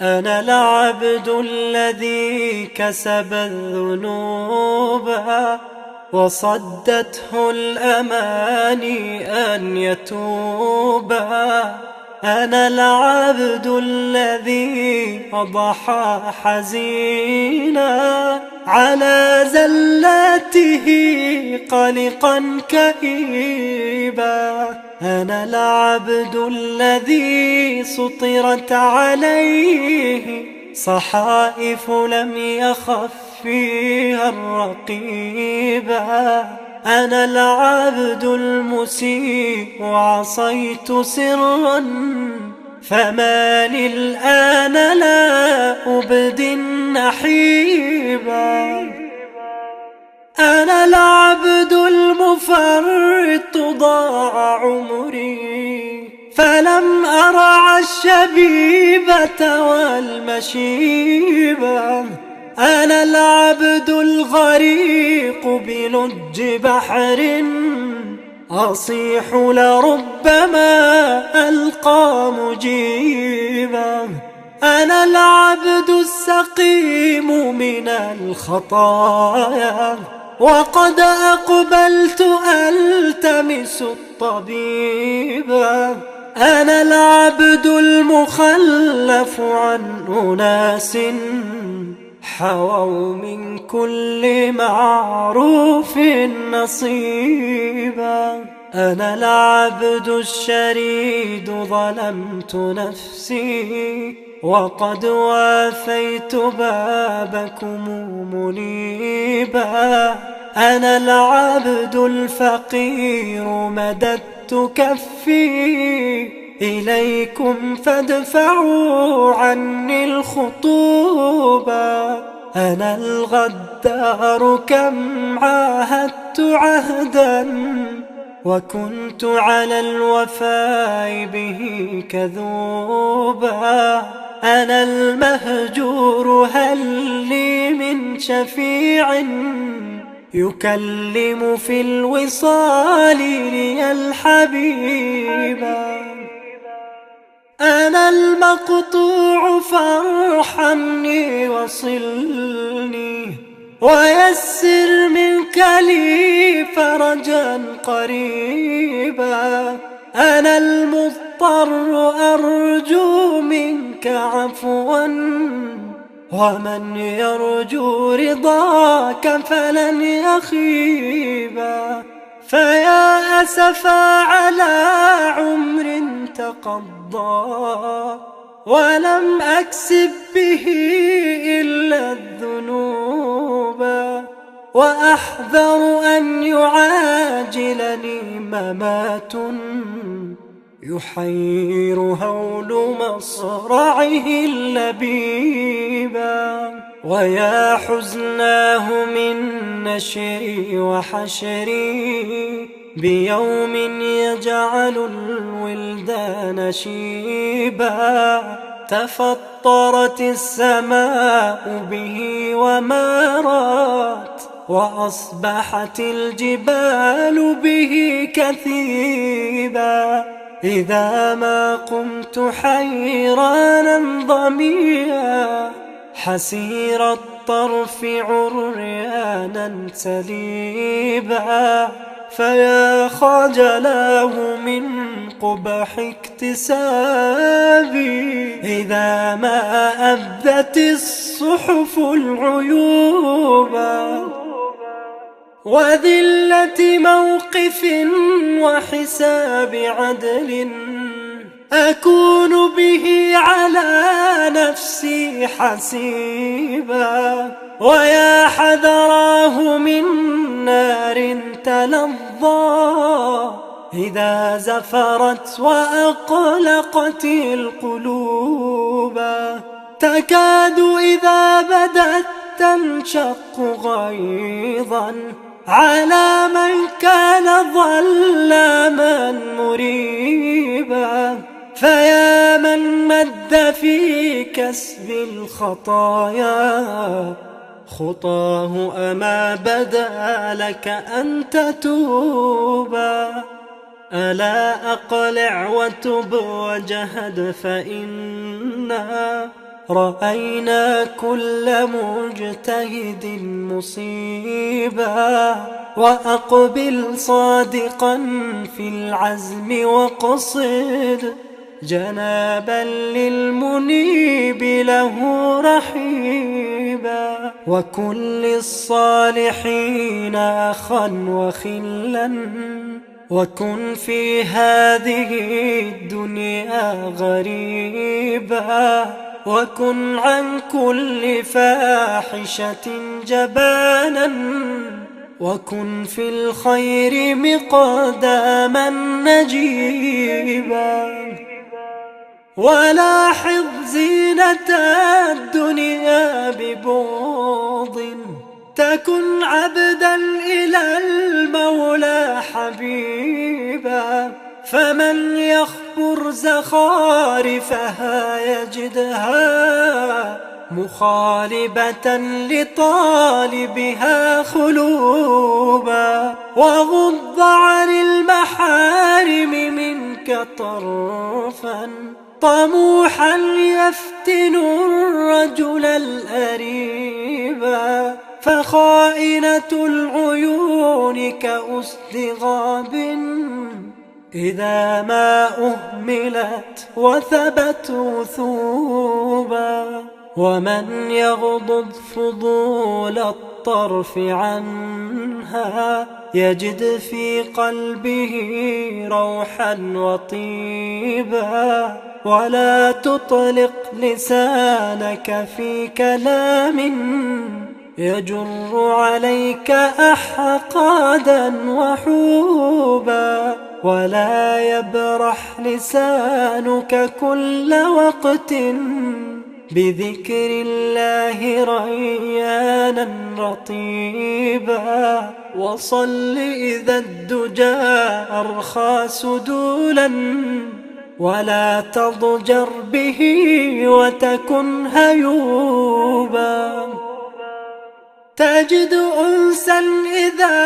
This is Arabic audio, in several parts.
أنا العبد الذي كسب الذنوب وصدته الأماني أن يتوبا. أنا العبد الذي أضحى حزينا على زلاته قلقا كئيبا. أنا العبد الذي سطرت عليه صحائف لم يخف فيها الرقيبا. أنا العبد المسيء عصيت سرا فما لي الآن لا أبدي النحيبا. أنا العبد المفرط ضاع عمري فلم أرع الشبيبة والمشيبة. أنا العبد الغريق بلج بحر أصيح لربما ألقى مجيبا. أنا العبد السقيم من الخطايا وقد أقبلت ألتمس الطبيبا. أنا العبد المخلف عن أناس حووا من كل معروف نصيبا. أنا العبد الشريد ظلمت نفسي وقد وافيت بابكم منيبا. أنا العبد الفقير مددت كفي إليكم فادفعوا عني الخطوبا. أنا الغدار كم عاهدت عهدا وكنت على الوفاء به كذوبا. أنا المهجور هل لي من شفيع يكلم في الوصال لي الحبيبا. أنا المقطوع فارحمني وصلني ويسر منك لي فرجا قريبا. أنا المضطر أرجو منك عفوا ومن يرجو رضاك فلن يخيبا. فيا أسفا على عمر تقضى ولم أكسب به إلا الذنوب. وأحذر أن يعاجلني ممات يحير هول مصرعه اللبيبا. ويا حزناه من نشري وحشري بيوم يجعل الولدان شيبا. تفطرت السماء به ومارت وأصبحت الجبال به كثيبا. إذا ما قمت حيرانا ضميا حسير الطرف عريانا سليبا. فيا خجلاه من قبح اكتسابي إذا ما أبدت الصحف العيوبا. وذلة موقف وحساب عدل أكون به على نفسي حسيبا. ويا حذراه من نار تلظى إذا زفرت وأقلقت القلوب. تكاد إذا بدت تنشق غيظا على من كان ظلاما مريبا. فيا من مد في كسب الخطايا خطاه أما بدا لك أن تتوبا. ألا أقلع وتب وجهد فإن رأينا كل مجتهد مصيبا، وأقبل صادقا في العزم وقصد جنابا للمنيب له رحيبا، وكن للصالحين أخا وخلا، وكن في هذه الدنيا غريبا، وكن عن كل فاحشة جبانا، وكن في الخير مقداما نجيبا. ولاحظ زينة الدنيا ببغض، تكن عبدا إلى المولى حبيبا، فمن يخبر زخارفها يجدها مخالبة لطالبها خلوبا، وغض عن المحارم منك طرفا طموحا يفتن الرجل الأريبا، فخائنة العيون كأسد غاب إذا ما أهملت وثبت وثوبا، ومن يغضض فضول الطرف عنها يجد في قلبه روحا وطيبا، ولا تطلق لسانك في كلام يجر عليك أحقادا وحوبا، ولا يبرح لسانك كل وقت بذكر الله ريانا رطيبا، وصل إذا الدجى أرخى سدولا، ولا تضجر به وتكن هيوبا. تجد أنسا إذا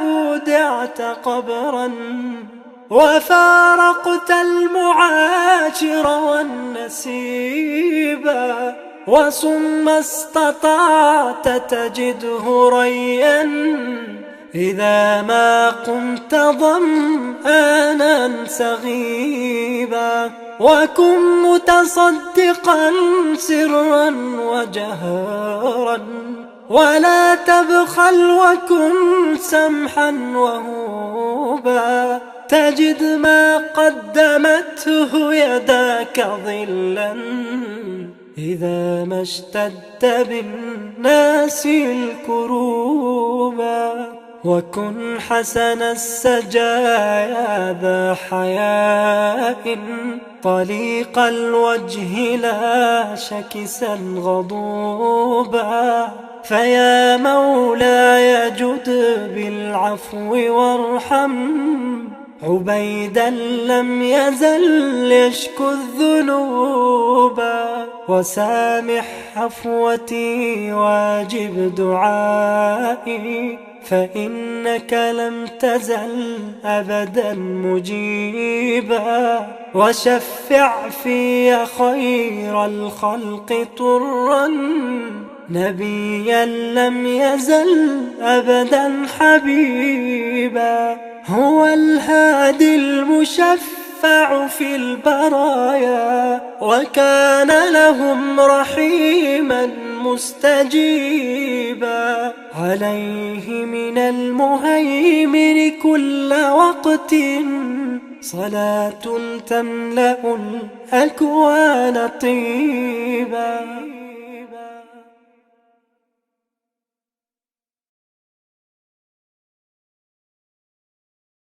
أودعت قبرا، وفارقت المعاشر والنسيبا، وثم استطعت تجده ريا إذا ما قمت ظمآنا سغيبا، وكن متصدقا سرا وجهارا، ولا تبخل وكن سمحا وهوبا، تجد ما قدمته يداك ظلا إذا ما اشتد بالناس الكروبا، وكن حسن السجايا ذا حياء طليق الوجه لا شكسا غضوبا، فيا مولاي جد بالعفو وارحم عبيدا لم يزل يشكو الذنوبا، وسامح عفوتي واجب دعائي، فإنك لم تزل أبدا مجيبا، وشفع في خير الخلق طرا نبيا لم يزل أبدا حبيبا، هو الهادي المشفع في البرايا، وكان لهم رحيما مستجيبا، عليه من المهيمن كل وقت صلاة تملأ الأكوان طيبا.